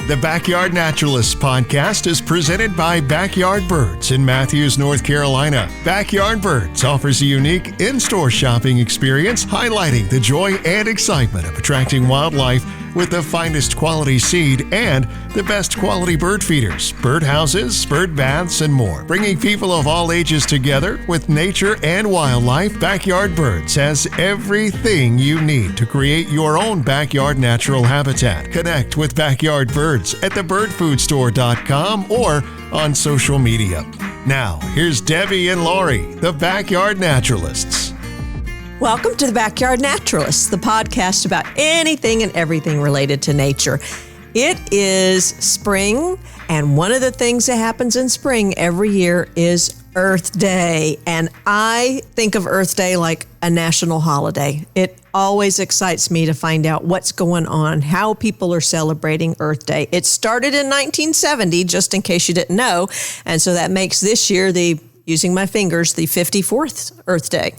The Backyard Naturalists podcast is presented by Backyard Birds in Matthews, North Carolina. Backyard Birds offers a unique in-store shopping experience highlighting the joy and excitement of attracting wildlife with the finest quality seed and the best quality bird feeders, bird houses, bird baths, and more. Bringing people of all ages together with nature and wildlife, Backyard Birds has everything you need to create your own backyard natural habitat. Connect with Backyard Birds at thebirdfoodstore.com or on social media. Now, here's Debbie and Laurie, the Backyard Naturalists. Welcome to the Backyard Naturalists, the podcast about anything and everything related to nature. It is spring, and one of the things that happens in spring every year is Earth Day. And I think of Earth Day like a national holiday. It always excites me to find out what's going on, how people are celebrating Earth Day. It started in 1970, just in case you didn't know. And so that makes this year, using my fingers, the 54th Earth Day.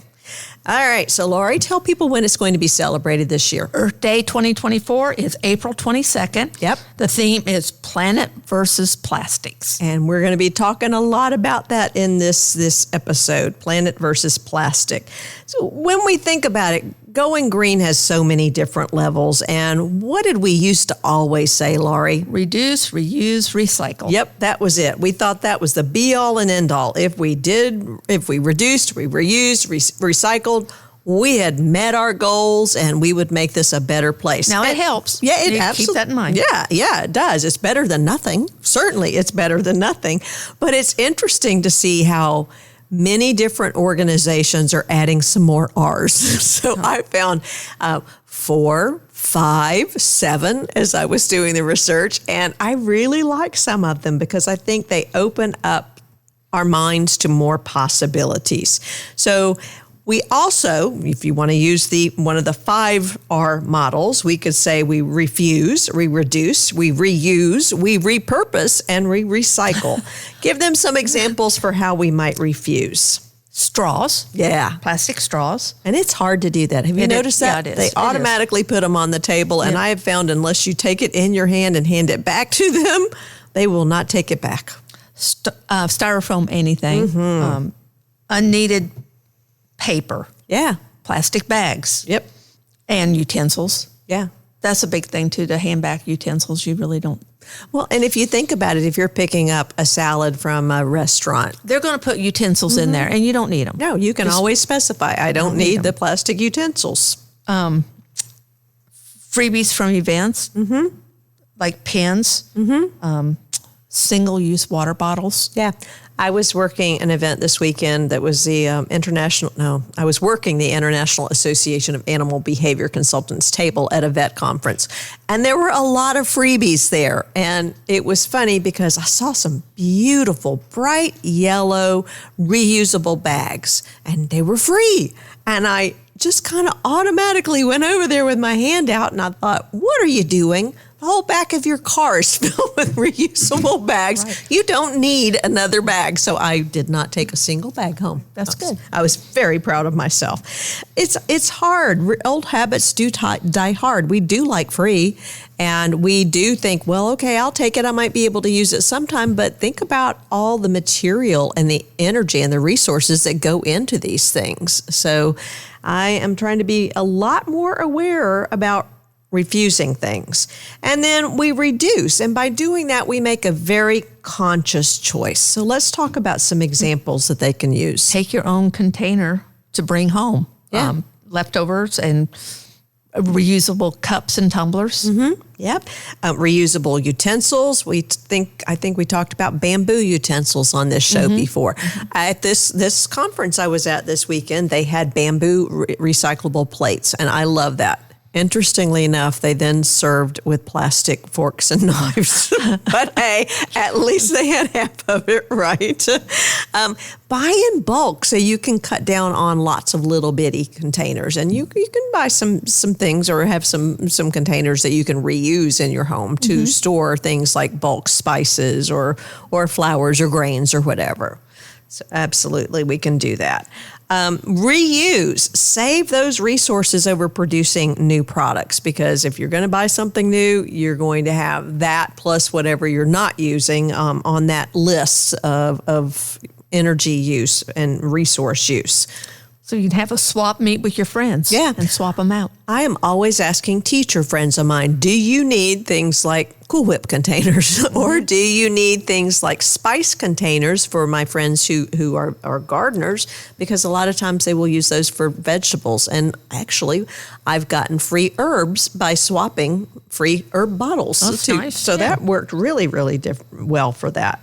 All right, so Laurie, tell people when it's going to be celebrated this year. Earth Day 2024 is April 22nd. Yep. The theme is Planet versus Plastics. And we're going to be talking a lot about that in this episode, Planet versus Plastic. So when we think about it, going green has so many different levels. And what did we used to always say, Laurie? Reduce, reuse, recycle. Yep, that was it. We thought that was the be-all and end-all. If we reduced, we reused, recycled, we had met our goals and we would make this a better place. Now, it helps. Yeah, it absolutely. Keep that in mind. Yeah, it does. It's better than nothing. Certainly, it's better than nothing. But it's interesting to see how many different organizations are adding some more R's. So I found 4, 5, 7 as I was doing the research. And I really like some of them because I think they open up our minds to more possibilities. So we also, if you want to use one of the 5R models, we could say we refuse, we reduce, we reuse, we repurpose, and we recycle. Give them some examples for how we might refuse. Straws. Yeah. Plastic straws. And it's hard to do that. Have you noticed that? Yeah, it is. They automatically put them on the table, and I have found unless you take it in your hand and hand it back to them, they will not take it back. Styrofoam anything. Unneeded paper. Yeah. Plastic bags. Yep. And utensils. Yeah. That's a big thing, too, to hand back utensils. You really don't. Well, and if you think about it, if you're picking up a salad from a restaurant, they're going to put utensils in there, and you don't need them. No, you can always specify, I don't need the plastic utensils. Freebies from events, like pens, single-use water bottles. Yeah. I was working an event this weekend that was the I was working the International Association of Animal Behavior Consultants table at a vet conference. And there were a lot of freebies there. And it was funny because I saw some beautiful, bright yellow, reusable bags. And they were free. And I just kind of automatically went over there with my hand out and I thought, what are you doing? The whole back of your car is filled with reusable bags. Right. You don't need another bag. So I did not take a single bag home. That's good. I was very proud of myself. It's hard. Old habits do die hard. We do like free. And we do think, well, okay, I'll take it. I might be able to use it sometime. But think about all the material and the energy and the resources that go into these things. So I am trying to be a lot more aware about refusing things. And then we reduce. And by doing that, we make a very conscious choice. So let's talk about some examples that they can use. Take your own container to bring home. Yeah. Leftovers and reusable cups and tumblers. Yep. Reusable utensils. I think we talked about bamboo utensils on this show before. At this conference I was at this weekend, they had bamboo recyclable plates, and I love that. Interestingly enough, they then served with plastic forks and knives. But hey, at least they had half of it right. Buy in bulk so you can cut down on lots of little bitty containers. And you can buy some things or have some containers that you can reuse in your home to store things like bulk spices or flowers or grains or whatever. So absolutely, we can do that. Reuse. Save those resources over producing new products, because if you're going to buy something new, you're going to have that plus whatever you're not using on that list of energy use and resource use. So you can have a swap meet with your friends and swap them out. I am always asking teacher friends of mine, do you need things like Cool Whip containers or do you need things like spice containers for my friends who are gardeners? Because a lot of times they will use those for vegetables. And actually, I've gotten free herbs by swapping free herb bottles. That's nice. So that worked really, really well for that.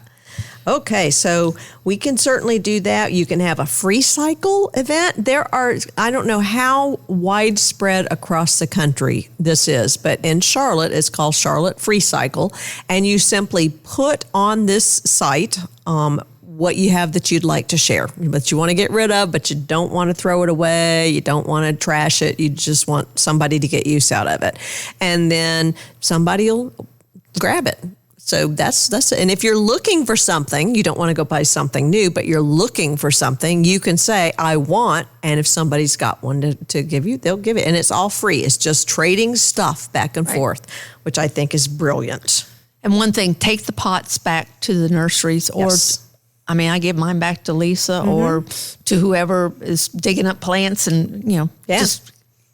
Okay, so we can certainly do that. You can have a free cycle event. I don't know how widespread across the country this is, but in Charlotte, it's called Charlotte Free Cycle. And you simply put on this site what you have that you'd like to share, but you want to get rid of, but you don't want to throw it away. You don't want to trash it. You just want somebody to get use out of it. And then somebody will grab it. So that's it. And if you're looking for something, you don't want to go buy something new, but you're looking for something, you can say, I want, and if somebody's got one to give you, they'll give it. And it's all free. It's just trading stuff back and forth, which I think is brilliant. And one thing, take the pots back to the nurseries or, I give mine back to Lisa or to whoever is digging up plants and, just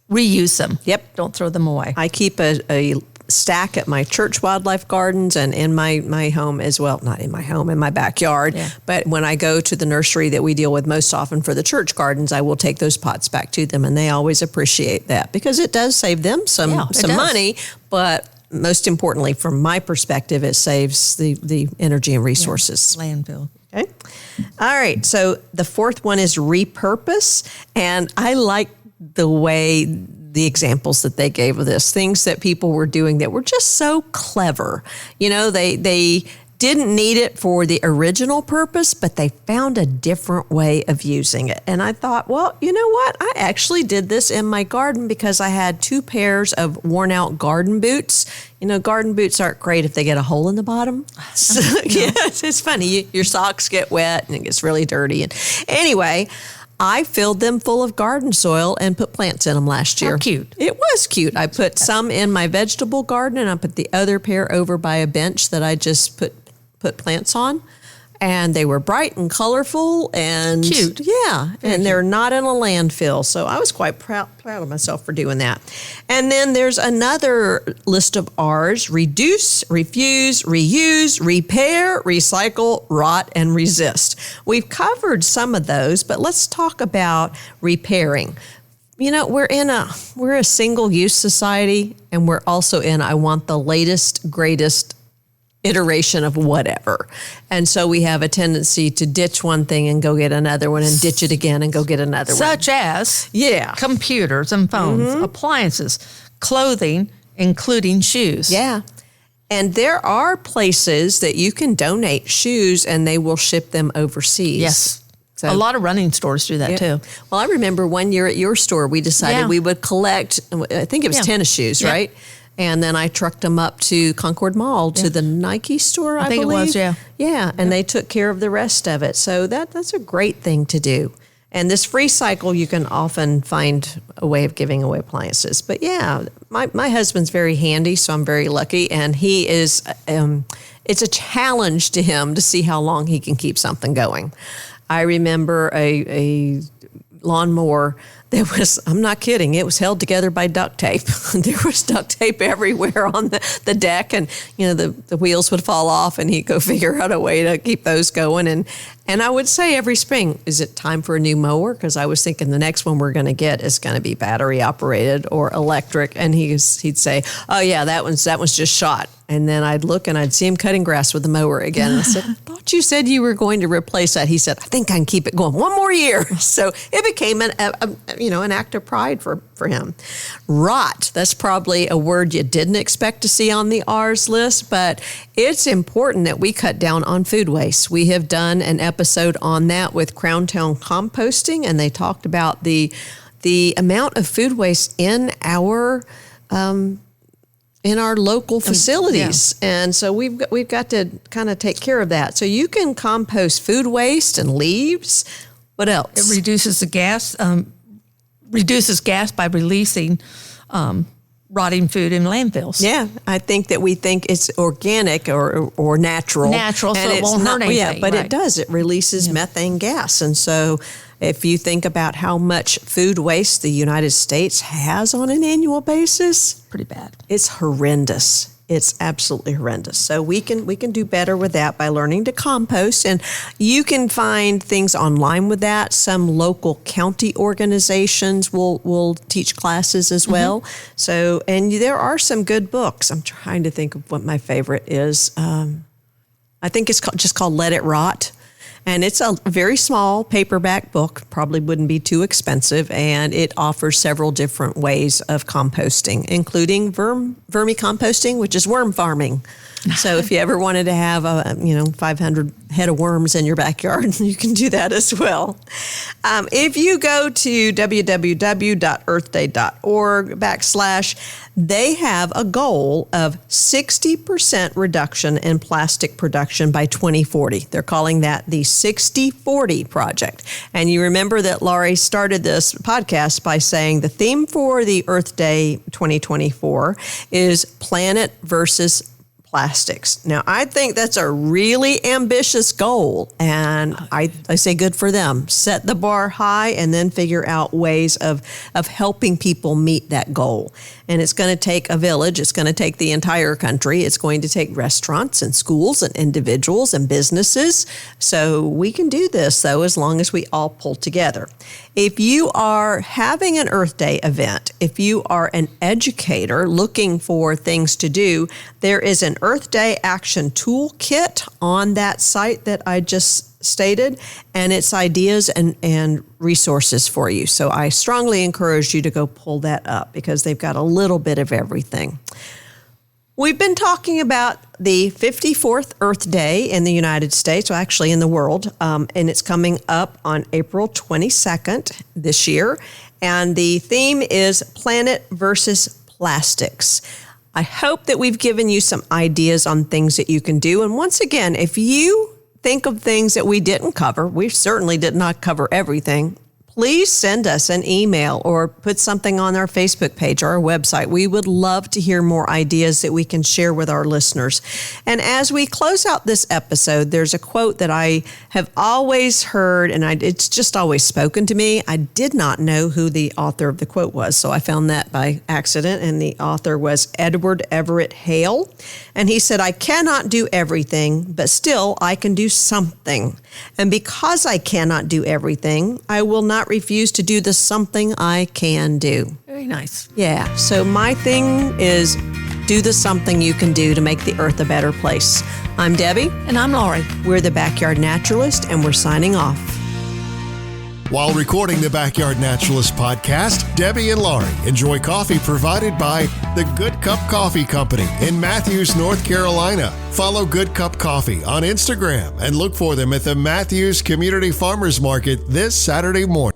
reuse them. Yep. Don't throw them away. I keep a stack at my church wildlife gardens and in my home as well. Not in my home, in my backyard. Yeah. But when I go to the nursery that we deal with most often for the church gardens, I will take those pots back to them, and they always appreciate that because it does save them some money. But most importantly, from my perspective, it saves the energy and resources. Yeah. Landfill. Okay. All right. So the fourth one is repurpose. And I like the way the examples that they gave of this, things that people were doing that were just so clever. They didn't need it for the original purpose, but they found a different way of using it. And I thought, well, you know what? I actually did this in my garden because I had 2 pairs of worn out garden boots. Garden boots aren't great if they get a hole in the bottom. So, it's funny. Your socks get wet and it gets really dirty. And anyway, I filled them full of garden soil and put plants in them last year. How cute. It was cute. I put some in my vegetable garden and I put the other pair over by a bench that I just put plants on. And they were bright and colorful and cute. Yeah. And they're not in a landfill. So I was quite proud of myself for doing that. And then there's another list of R's: reduce, refuse, reuse, repair, recycle, rot, and resist. We've covered some of those, but let's talk about repairing. We're a single-use society, and we're also in I want the latest, greatest iteration of whatever. And so we have a tendency to ditch one thing and go get another one and ditch it again and go get another one. Such as computers and phones, appliances, clothing, including shoes. Yeah. And there are places that you can donate shoes and they will ship them overseas. Yes. So, a lot of running stores do that too. Well, I remember one year at your store, we decided we would collect, I think it was tennis shoes, right? And then I trucked them up to Concord Mall to the Nike store, I believe. It was, Yeah, and they took care of the rest of it. So that's a great thing to do. And this free cycle, you can often find a way of giving away appliances. But my husband's very handy, so I'm very lucky. And he is, it's a challenge to him to see how long he can keep something going. I remember a lawnmower that was, I'm not kidding, it was held together by duct tape. There was duct tape everywhere on the deck, and the wheels would fall off and he'd go figure out a way to keep those going. And I would say every spring, is it time for a new mower? Because I was thinking the next one we're going to get is going to be battery operated or electric. And he'd say, oh yeah, that one's just shot. And then I'd look and I'd see him cutting grass with the mower again. And I said, I thought you said you were going to replace that. He said, I think I can keep it going one more year. So it became an act of pride for him. Rot, that's probably a word you didn't expect to see on the R's list, but it's important that we cut down on food waste. We have done an episode on that with Crown Town Composting, and they talked about the amount of food waste in our local facilities. Yeah. And so we've got to kind of take care of that. So you can compost food waste and leaves, What else? It reduces gas by releasing rotting food in landfills. Yeah, I think that we think it's organic or natural. Natural, so it won't hurt anything. Yeah, but right. it does. It releases methane gas. And so if you think about how much food waste the United States has on an annual basis, Pretty bad. it's horrendous. It's absolutely horrendous. So we can do better with that by learning to compost. And you can find things online with that. Some local county organizations will teach classes as well. So, and there are some good books. I'm trying to think of what my favorite is. I think it's just called Let It Rot. And it's a very small paperback book, probably wouldn't be too expensive, and it offers several different ways of composting, including vermicomposting, which is worm farming. So if you ever wanted to have 500 head of worms in your backyard, you can do that as well. If you go to www.earthday.org/, they have a goal of 60% reduction in plastic production by 2040. They're calling that the 60-40 project. And you remember that Laurie started this podcast by saying the theme for the Earth Day 2024 is planet versus plastics. Now, I think that's a really ambitious goal, and I say good for them. Set the bar high and then figure out ways of helping people meet that goal. And it's going to take a village. It's going to take the entire country. It's going to take restaurants and schools and individuals and businesses. So we can do this, though, as long as we all pull together. If you are having an Earth Day event, if you are an educator looking for things to do, there is an Earth Day Action Toolkit on that site that I just stated, and it's ideas and resources for you. So I strongly encourage you to go pull that up because they've got a little bit of everything. We've been talking about the 54th Earth Day in the United States, well, actually in the world, and it's coming up on April 22nd this year. And the theme is Planet versus Plastics. I hope that we've given you some ideas on things that you can do. And once again, if you think of things that we didn't cover, we certainly did not cover everything, please send us an email or put something on our Facebook page or our website. We would love to hear more ideas that we can share with our listeners. And as we close out this episode, there's a quote that I have always heard, and it's just always spoken to me. I did not know who the author of the quote was, so I found that by accident, and the author was Edward Everett Hale. And he said, "I cannot do everything, but still I can do something. And because I cannot do everything, I will not refuse to do the something I can do." Very nice. Yeah. So my thing is do the something you can do to make the earth a better place. I'm Debbie. And I'm Laurie. We're the Backyard Naturalists, and we're signing off. While recording the Backyard Naturalist podcast, Debbie and Laurie enjoy coffee provided by the Good Cup Coffee Company in Matthews, North Carolina. Follow Good Cup Coffee on Instagram and look for them at the Matthews Community Farmers Market this Saturday morning.